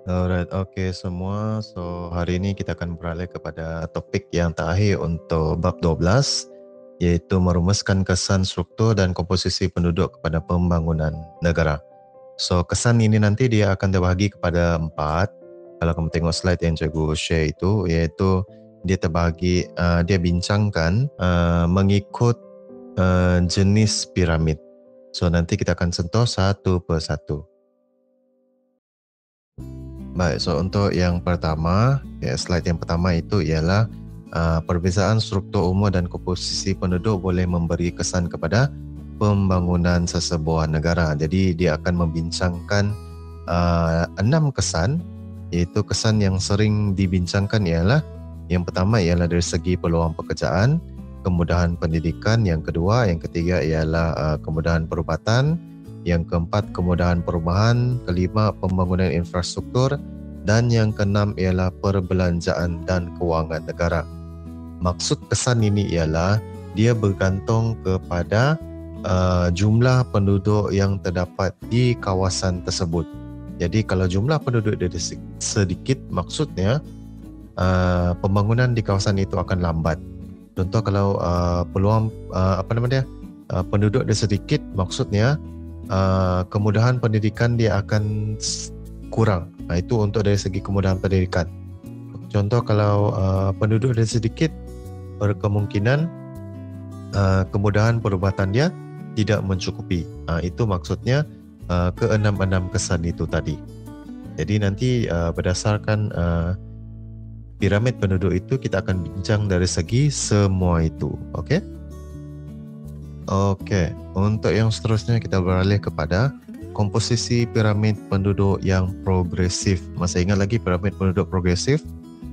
Alright, oke semua. So, hari ini kita akan beralih kepada topik yang terakhir untuk bab 12, yaitu merumuskan kesan struktur dan komposisi penduduk kepada pembangunan negara. So, kesan ini nanti dia akan terbahagi kepada 4. Kalau kamu tengok slide yang cikgu share itu, iaitu dia terbahagi, dia bincangkan mengikut jenis piramid. So, nanti kita akan sentuh satu persatu. Baik, so untuk yang pertama, slide yang pertama itu ialah perbezaan struktur umur dan komposisi penduduk boleh memberi kesan kepada pembangunan sesebuah negara. Jadi dia akan membincangkan 6 kesan, iaitu kesan yang sering dibincangkan ialah yang pertama ialah dari segi peluang pekerjaan, kemudahan pendidikan, yang kedua, yang ketiga ialah kemudahan perubatan, yang keempat kemudahan perumahan, kelima pembangunan infrastruktur, dan yang keenam ialah perbelanjaan dan kewangan negara. Maksud kesan ini ialah dia bergantung kepada jumlah penduduk yang terdapat di kawasan tersebut. Jadi kalau jumlah penduduk dia sedikit, maksudnya pembangunan di kawasan itu akan lambat. Contoh kalau peluang penduduk dia sedikit, maksudnya kemudahan pendidikan dia akan kurang. Itu untuk dari segi kemudahan pendidikan. Contoh kalau penduduk dia sedikit, berkemungkinan kemudahan perubatan dia tidak mencukupi. Itu maksudnya ke-6 kesan itu tadi. Jadi nanti berdasarkan piramid penduduk itu kita akan bincang dari segi semua itu. Okey? Okey, untuk yang seterusnya kita beralih kepada komposisi piramid penduduk yang progresif. Masih ingat lagi piramid penduduk progresif?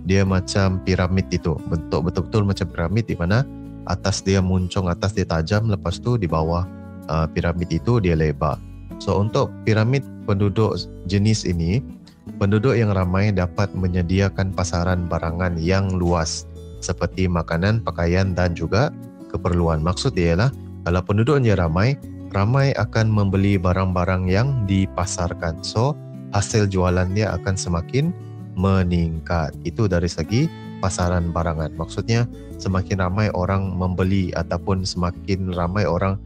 Dia macam piramid itu, bentuk betul-betul macam piramid di mana atas dia muncung, atas dia tajam, lepas tu di bawah piramid itu dia lebar. So untuk piramid penduduk jenis ini, penduduk yang ramai dapat menyediakan pasaran barangan yang luas seperti makanan, pakaian dan juga keperluan. Maksud ialah kalau penduduknya ramai akan membeli barang-barang yang dipasarkan. So, hasil jualannya akan semakin meningkat. Itu dari segi pasaran barangan. Maksudnya, semakin ramai orang membeli ataupun semakin ramai orang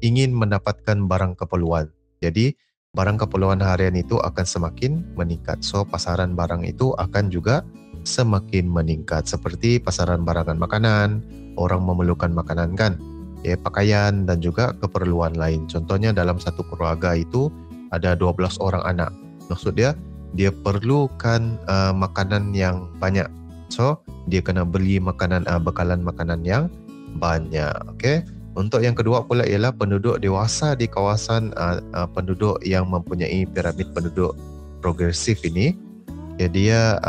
ingin mendapatkan barang keperluan. Jadi, barang keperluan harian itu akan semakin meningkat. So, pasaran barang itu akan juga semakin meningkat. Seperti pasaran barangan makanan, orang memerlukan makanan kan? Pakaian dan juga keperluan lain. Contohnya dalam satu keluarga itu ada 12 orang anak. Maksud dia perlukan makanan yang banyak. So, dia kena beli bekalan makanan yang banyak. Okey. Untuk yang kedua pula ialah penduduk dewasa di kawasan penduduk yang mempunyai piramid penduduk progresif ini. Dia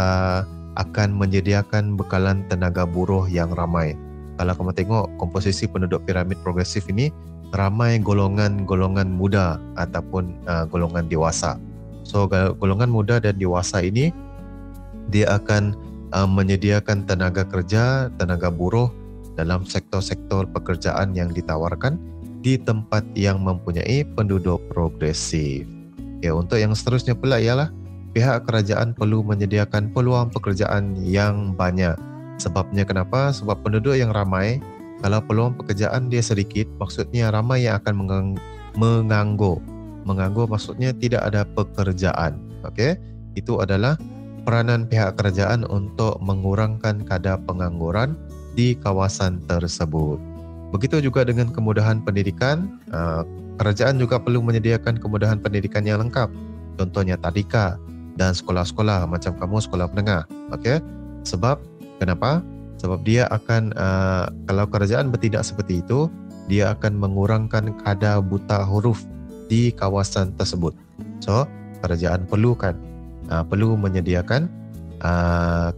akan menyediakan bekalan tenaga buruh yang ramai. Kalau kamu tengok komposisi penduduk piramid progresif ini, ramai golongan-golongan muda ataupun golongan dewasa. So golongan muda dan dewasa ini dia akan menyediakan tenaga kerja, tenaga buruh dalam sektor-sektor pekerjaan yang ditawarkan di tempat yang mempunyai penduduk progresif. Untuk yang seterusnya pula ialah pihak kerajaan perlu menyediakan peluang pekerjaan yang banyak. Sebabnya kenapa? Sebab penduduk yang ramai, kalau peluang pekerjaan dia sedikit, maksudnya ramai yang akan menganggur. Menganggur maksudnya tidak ada pekerjaan. Okey? Itu adalah peranan pihak kerajaan untuk mengurangkan kadar pengangguran di kawasan tersebut. Begitu juga dengan kemudahan pendidikan, kerajaan juga perlu menyediakan kemudahan pendidikan yang lengkap. Contohnya tadika dan sekolah-sekolah macam kamu sekolah menengah. Okey? Sebab kenapa? Sebab dia akan, kalau kerajaan bertindak seperti itu, dia akan mengurangkan kadar buta huruf di kawasan tersebut. So, kerajaan perlu menyediakan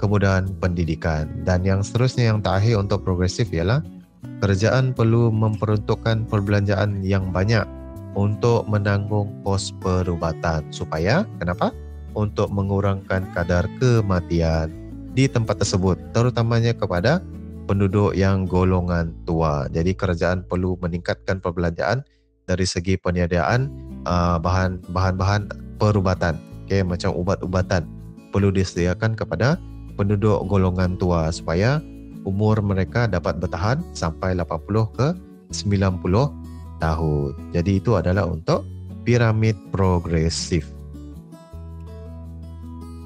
kemudahan pendidikan. Dan yang seterusnya yang terakhir untuk progresif ialah kerajaan perlu memperuntukkan perbelanjaan yang banyak untuk menanggung kos perubatan. Supaya, kenapa? Untuk mengurangkan kadar kematian di tempat tersebut, terutamanya kepada penduduk yang golongan tua. Jadi kerajaan perlu meningkatkan perbelanjaan dari segi penyediaan bahan-bahan perubatan Okay, macam ubat-ubatan perlu disediakan kepada penduduk golongan tua supaya umur mereka dapat bertahan sampai 80 ke 90 tahun. Jadi itu adalah untuk piramid progresif.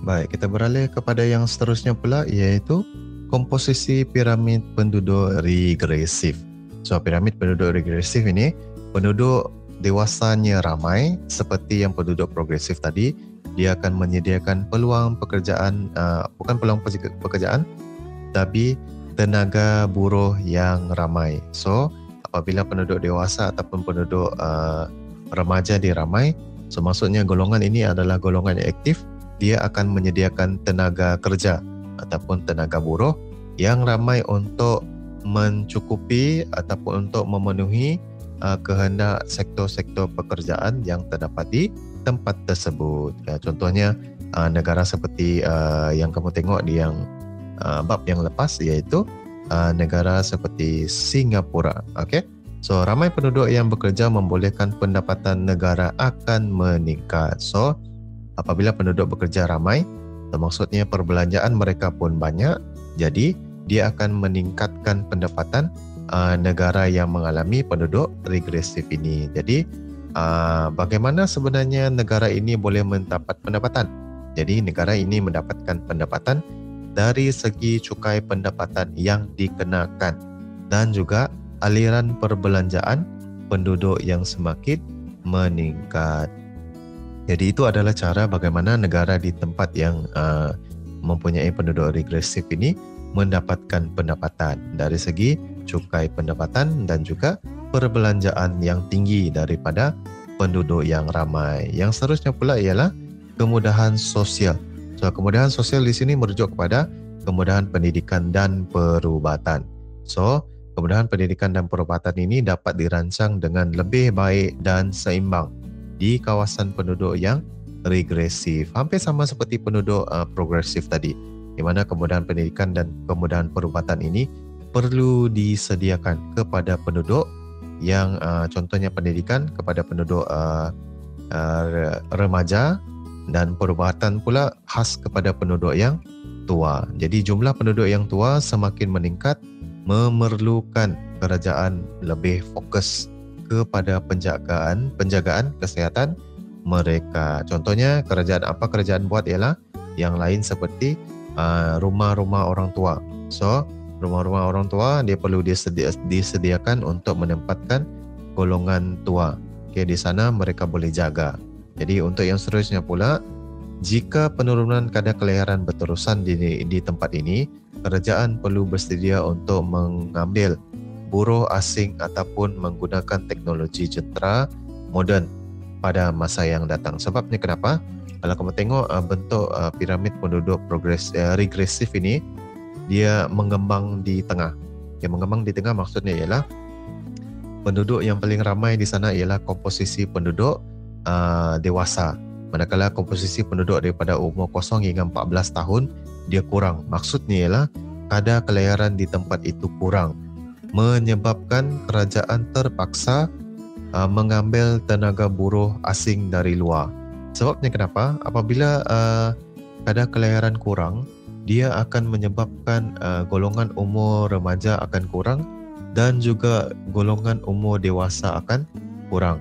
Baik, kita beralih kepada yang seterusnya pula, iaitu komposisi piramid penduduk regresif. So, piramid penduduk regresif ini, penduduk dewasanya ramai seperti yang penduduk progresif tadi. Dia akan menyediakan peluang pekerjaan, bukan peluang pekerjaan, tapi tenaga buruh yang ramai. So, apabila penduduk dewasa ataupun penduduk remaja dia ramai, so maksudnya golongan ini adalah golongan yang aktif. Dia akan menyediakan tenaga kerja ataupun tenaga buruh yang ramai untuk mencukupi ataupun untuk memenuhi kehendak sektor-sektor pekerjaan yang terdapat di tempat tersebut. Contohnya negara seperti yang kamu tengok di yang bab yang lepas, iaitu negara seperti Singapura. Okay? So, ramai penduduk yang bekerja membolehkan pendapatan negara akan meningkat. So, apabila penduduk bekerja ramai, maksudnya perbelanjaan mereka pun banyak, jadi dia akan meningkatkan pendapatan negara yang mengalami penduduk regresif ini. Jadi, bagaimana sebenarnya negara ini boleh mendapat pendapatan? Jadi, negara ini mendapatkan pendapatan dari segi cukai pendapatan yang dikenakan dan juga aliran perbelanjaan penduduk yang semakin meningkat. Jadi itu adalah cara bagaimana negara di tempat yang mempunyai penduduk regresif ini mendapatkan pendapatan dari segi cukai pendapatan dan juga perbelanjaan yang tinggi daripada penduduk yang ramai. Yang seterusnya pula ialah kemudahan sosial. So, kemudahan sosial di sini merujuk kepada kemudahan pendidikan dan perubatan. So, kemudahan pendidikan dan perubatan ini dapat dirancang dengan lebih baik dan seimbang di kawasan penduduk yang regresif. Hampir sama seperti penduduk progresif tadi, di mana kemudahan pendidikan dan kemudahan perubatan ini perlu disediakan kepada penduduk yang contohnya pendidikan kepada penduduk remaja dan perubatan pula khas kepada penduduk yang tua. Jadi jumlah penduduk yang tua semakin meningkat, memerlukan kerajaan lebih fokus kepada penjagaan kesihatan mereka. Contohnya kerajaan buat ialah yang lain seperti rumah-rumah orang tua. So, rumah-rumah orang tua dia perlu disediakan untuk menempatkan golongan tua. Okay, di sana mereka boleh jaga. Jadi untuk yang seterusnya pula, jika penurunan kadar kelahiran berterusan di tempat ini, kerajaan perlu bersedia untuk mengambil buruh asing ataupun menggunakan teknologi jentera moden pada masa yang datang. Sebabnya kenapa? Kalau kamu tengok bentuk piramid penduduk regresif ini, dia mengembang di tengah. Yang mengembang di tengah maksudnya ialah penduduk yang paling ramai di sana ialah komposisi penduduk dewasa. Manakala komposisi penduduk daripada umur 0 hingga 14 tahun dia kurang. Maksudnya ialah kadar kelahiran di tempat itu kurang, menyebabkan kerajaan terpaksa mengambil tenaga buruh asing dari luar. Sebabnya kenapa? Apabila kadar kelahiran kurang, dia akan menyebabkan golongan umur remaja akan kurang dan juga golongan umur dewasa akan kurang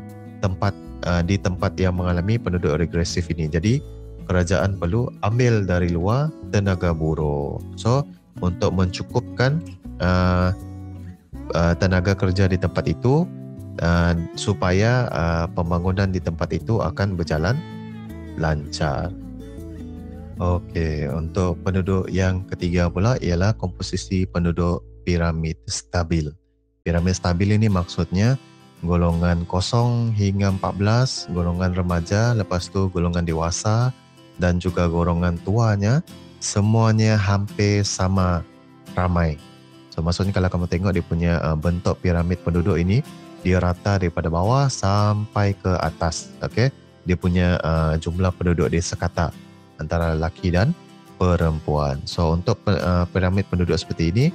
di tempat yang mengalami penduduk regresif ini. Jadi kerajaan perlu ambil dari luar tenaga buruh. So, untuk mencukupkan tenaga kerja di tempat itu supaya pembangunan di tempat itu akan berjalan lancar. Okey, untuk penduduk yang ketiga pula ialah komposisi penduduk piramid stabil. Piramid stabil ini maksudnya golongan 0 hingga 14, golongan remaja, lepas tu golongan dewasa dan juga golongan tuanya, semuanya hampir sama ramai. So maksudnya kalau kamu tengok dia punya bentuk piramid penduduk ini, dia rata daripada bawah sampai ke atas. Okey, dia punya jumlah penduduk dia sekata antara lelaki dan perempuan. So untuk piramid penduduk seperti ini,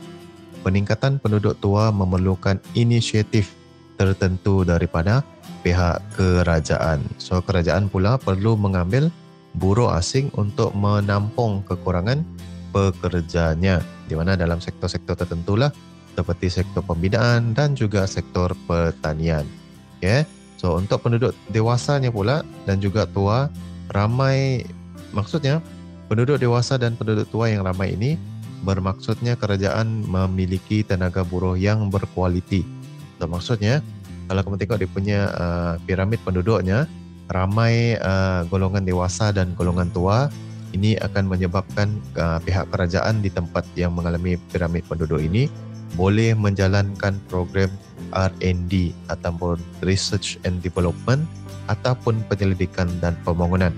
peningkatan penduduk tua memerlukan inisiatif tertentu daripada pihak kerajaan. So kerajaan pula perlu mengambil buruh asing untuk menampung kekurangan pekerjanya, di mana dalam sektor-sektor tertentulah seperti sektor pembinaan dan juga sektor pertanian. Okay. So untuk penduduk dewasanya pula dan juga tua, maksudnya penduduk dewasa dan penduduk tua yang ramai ini bermaksudnya kerajaan memiliki tenaga buruh yang berkualiti. So maksudnya kalau kamu tengok dia punya piramid penduduknya, ramai golongan dewasa dan golongan tua, ini akan menyebabkan pihak kerajaan di tempat yang mengalami piramid penduduk ini boleh menjalankan program R&D ataupun Research and Development ataupun penyelidikan dan pembangunan.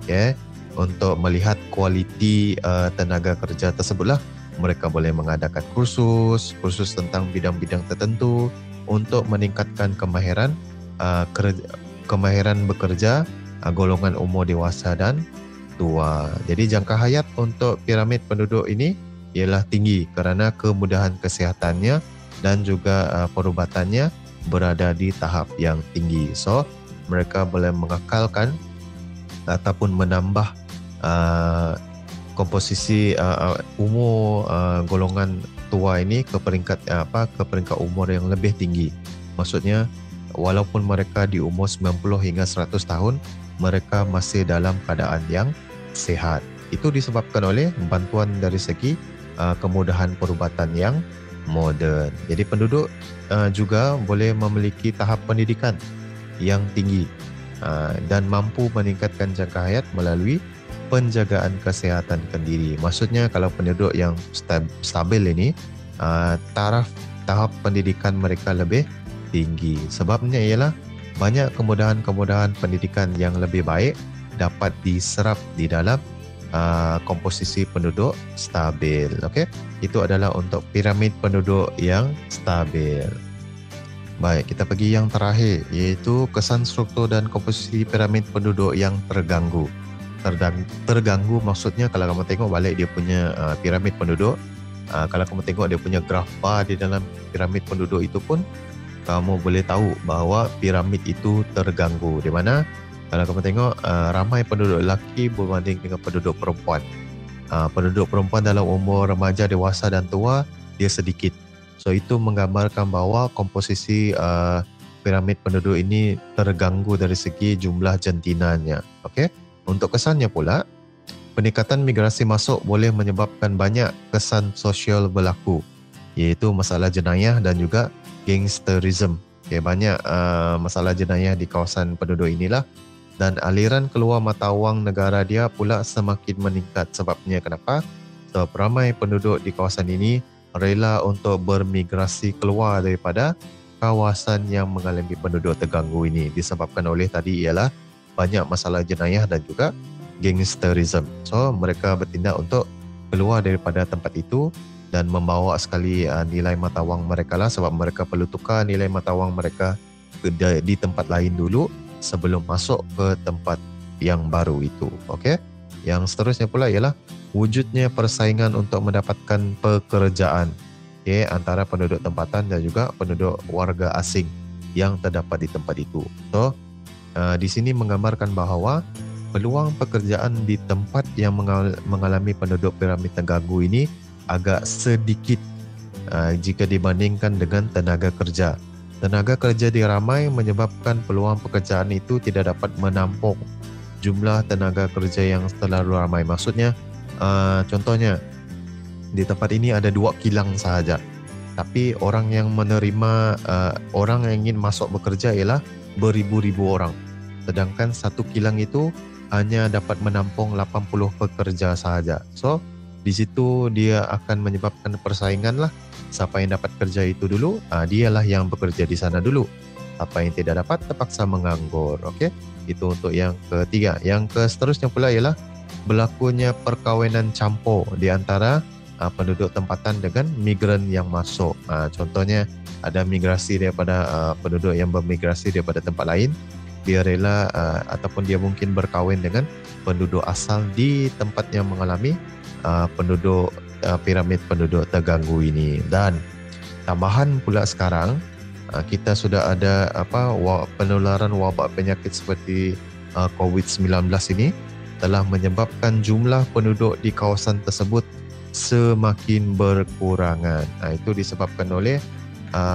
Okay. Untuk melihat kualiti tenaga kerja tersebutlah, mereka boleh mengadakan kursus tentang bidang-bidang tertentu untuk meningkatkan kemahiran bekerja golongan umur dewasa dan tua. Jadi jangka hayat untuk piramid penduduk ini ialah tinggi kerana kemudahan kesihatannya dan juga perubatannya berada di tahap yang tinggi. So, mereka boleh mengekalkan ataupun menambah komposisi umur golongan tua ini ke peringkat umur yang lebih tinggi. Maksudnya walaupun mereka di umur 90 hingga 100 tahun, mereka masih dalam keadaan yang sihat. Itu disebabkan oleh bantuan dari segi kemudahan perubatan yang moden. Jadi penduduk juga boleh memiliki tahap pendidikan yang tinggi dan mampu meningkatkan jangka hayat melalui penjagaan kesihatan kendiri. Maksudnya kalau penduduk yang stabil ini, tahap pendidikan mereka lebih tinggi. Sebabnya ialah banyak kemudahan-kemudahan pendidikan yang lebih baik dapat diserap di dalam komposisi penduduk stabil. Okey, itu adalah untuk piramid penduduk yang stabil. Baik, kita pergi yang terakhir, iaitu kesan struktur dan komposisi piramid penduduk yang terganggu. Terganggu maksudnya kalau kamu tengok balik dia punya piramid penduduk, kalau kamu tengok dia punya graf bar di dalam piramid penduduk itu pun, kamu boleh tahu bahawa piramid itu terganggu. Di mana kalau kamu tengok ramai penduduk lelaki berbanding dengan penduduk perempuan. Penduduk perempuan dalam umur remaja, dewasa dan tua dia sedikit. So itu menggambarkan bahawa komposisi piramid penduduk ini terganggu dari segi jumlah jantinanya. Okey. Untuk kesannya pula, peningkatan migrasi masuk boleh menyebabkan banyak kesan sosial berlaku, iaitu masalah jenayah dan juga gangsterism. Okay, banyak masalah jenayah di kawasan penduduk inilah, dan aliran keluar mata wang negara dia pula semakin meningkat. Sebabnya kenapa? Sebab ramai penduduk di kawasan ini rela untuk bermigrasi keluar daripada kawasan yang mengalami penduduk terganggu ini, disebabkan oleh tadi ialah banyak masalah jenayah dan juga gangsterism. So mereka bertindak untuk keluar daripada tempat itu dan membawa sekali nilai mata wang mereka lah, sebab mereka perlu tukar nilai mata wang mereka di tempat lain dulu sebelum masuk ke tempat yang baru itu. Okey. Yang seterusnya pula ialah wujudnya persaingan untuk mendapatkan pekerjaan, okay, antara penduduk tempatan dan juga penduduk warga asing yang terdapat di tempat itu. So di sini menggambarkan bahawa peluang pekerjaan di tempat yang mengalami penduduk piramid terganggu ini agak sedikit jika dibandingkan dengan tenaga kerja. Tenaga kerja diramai menyebabkan peluang pekerjaan itu tidak dapat menampung jumlah tenaga kerja yang terlalu ramai. Maksudnya, contohnya di tempat ini ada 2 kilang sahaja, tapi orang yang menerima, orang yang ingin masuk bekerja ialah beribu-ribu orang. Sedangkan satu kilang itu hanya dapat menampung 80 pekerja sahaja. So, di situ dia akan menyebabkan persaingan lah. Siapa yang dapat kerja itu dulu, dialah yang bekerja di sana dulu. Siapa yang tidak dapat terpaksa menganggur. Okey, itu untuk yang ketiga. Yang seterusnya pula ialah berlakunya perkahwinan campur di antara penduduk tempatan dengan migran yang masuk. Contohnya ada migrasi daripada penduduk yang bermigrasi daripada tempat lain. Dia rela ataupun dia mungkin berkahwin dengan penduduk asal di tempat yang mengalami penduduk piramid penduduk terganggu ini. Dan tambahan pula sekarang kita sudah ada penularan wabak penyakit seperti COVID-19 ini. telah menyebabkan jumlah penduduk di kawasan tersebut semakin berkurangan. Itu disebabkan oleh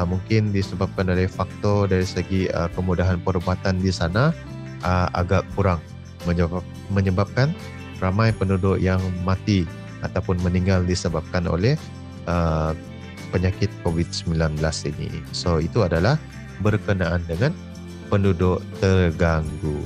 mungkin disebabkan dari faktor dari segi kemudahan perubatan di sana agak kurang, menyebabkan ramai penduduk yang mati ataupun meninggal disebabkan oleh penyakit COVID-19 ini. So itu adalah berkenaan dengan penduduk terganggu.